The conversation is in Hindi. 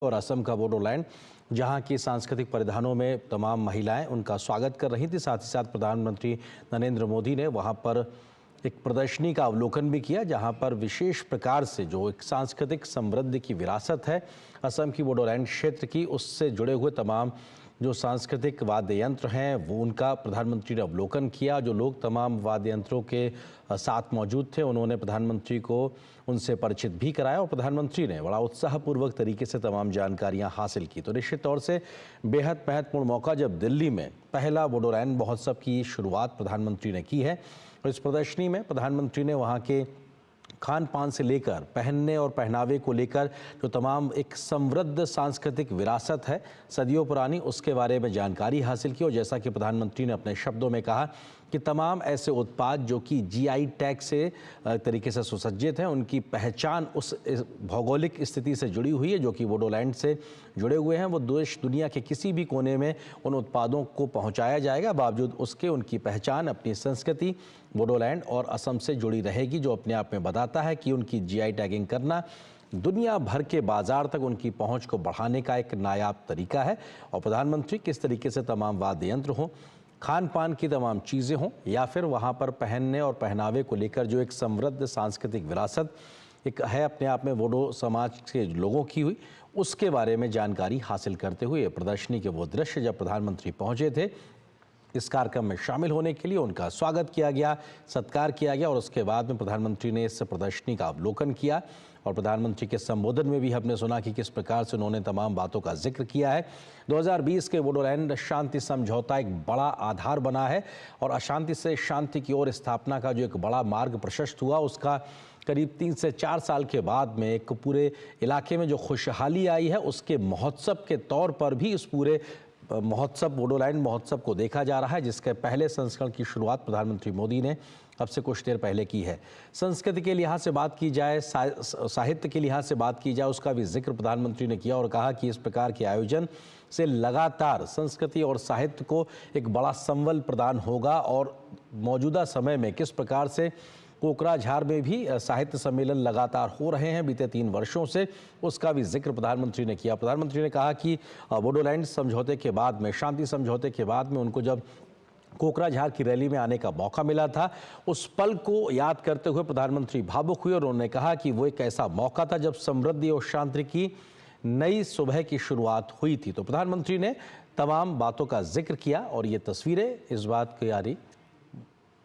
और असम का बोडोलैंड, जहां की सांस्कृतिक परिधानों में तमाम महिलाएं उनका स्वागत कर रही थी। साथ ही साथ प्रधानमंत्री नरेंद्र मोदी ने वहां पर एक प्रदर्शनी का अवलोकन भी किया, जहां पर विशेष प्रकार से जो एक सांस्कृतिक समृद्धि की विरासत है असम की बोडोलैंड क्षेत्र की, उससे जुड़े हुए तमाम जो सांस्कृतिक वाद्य यंत्र हैं वो उनका प्रधानमंत्री ने अवलोकन किया। जो लोग तमाम वाद्य यंत्रों के साथ मौजूद थे उन्होंने प्रधानमंत्री को उनसे परिचित भी कराया और प्रधानमंत्री ने बड़ा उत्साहपूर्वक तरीके से तमाम जानकारियां हासिल की। तो निश्चित तौर से बेहद महत्वपूर्ण मौका जब दिल्ली में पहला बोडोलैंड महोत्सव की शुरुआत प्रधानमंत्री ने की है। और इस प्रदर्शनी में प्रधानमंत्री ने वहाँ के खान पान से लेकर पहनने और पहनावे को लेकर जो तमाम एक समृद्ध सांस्कृतिक विरासत है सदियों पुरानी, उसके बारे में जानकारी हासिल की। और जैसा कि प्रधानमंत्री ने अपने शब्दों में कहा कि तमाम ऐसे उत्पाद जो कि जीआई टैग से तरीके से सुसज्जित हैं, उनकी पहचान उस भौगोलिक स्थिति से जुड़ी हुई है जो कि बोडोलैंड से जुड़े हुए हैं। वो देश दुनिया के किसी भी कोने में उन उत्पादों को पहुंचाया जाएगा, बावजूद उसके उनकी पहचान अपनी संस्कृति बोडोलैंड और असम से जुड़ी रहेगी, जो अपने आप में बताता है कि उनकी जीआई टैगिंग करना दुनिया भर के बाजार तक उनकी पहुंच को बढ़ाने का एक नायाब तरीका है। और प्रधानमंत्री किस तरीके से तमाम वाद्य यंत्र हों, खान पान की तमाम चीज़ें हों, या फिर वहाँ पर पहनने और पहनावे को लेकर जो एक समृद्ध सांस्कृतिक विरासत एक है अपने आप में बोडो समाज के लोगों की हुई, उसके बारे में जानकारी हासिल करते हुए प्रदर्शनी के वो दृश्य जब प्रधानमंत्री पहुँचे थे, इस कार्यक्रम में शामिल होने के लिए उनका स्वागत किया गया, सत्कार किया गया और उसके बाद में प्रधानमंत्री ने इस प्रदर्शनी का अवलोकन किया। और प्रधानमंत्री के संबोधन में भी हमने सुना कि किस प्रकार से उन्होंने तमाम बातों का जिक्र किया है। 2020 के बोडोलैंड शांति समझौता एक बड़ा आधार बना है और अशांति से शांति की ओर स्थापना का जो एक बड़ा मार्ग प्रशस्त हुआ, उसका करीब 3 से 4 साल के बाद में एक पूरे इलाके में जो खुशहाली आई है, उसके महोत्सव के तौर पर भी इस पूरे महोत्सव बोडोलैंड महोत्सव को देखा जा रहा है, जिसके पहले संस्करण की शुरुआत प्रधानमंत्री मोदी ने अब से कुछ देर पहले की है। संस्कृति के लिहाज से बात की जाए, साहित्य के लिहाज से बात की जाए, उसका भी जिक्र प्रधानमंत्री ने किया और कहा कि इस प्रकार के आयोजन से लगातार संस्कृति और साहित्य को एक बड़ा संबल प्रदान होगा। और मौजूदा समय में किस प्रकार से कोकराझार में भी साहित्य सम्मेलन लगातार हो रहे हैं बीते 3 वर्षों से, उसका भी जिक्र प्रधानमंत्री ने किया। प्रधानमंत्री ने कहा कि बोडोलैंड समझौते के बाद में, शांति समझौते के बाद में उनको जब कोकराझार की रैली में आने का मौका मिला था, उस पल को याद करते हुए प्रधानमंत्री भावुक हुए और उन्होंने कहा कि वो एक ऐसा मौका था जब समृद्धि और शांति की नई सुबह की शुरुआत हुई थी। तो प्रधानमंत्री ने तमाम बातों का जिक्र किया और ये तस्वीरें इस बात की आ रही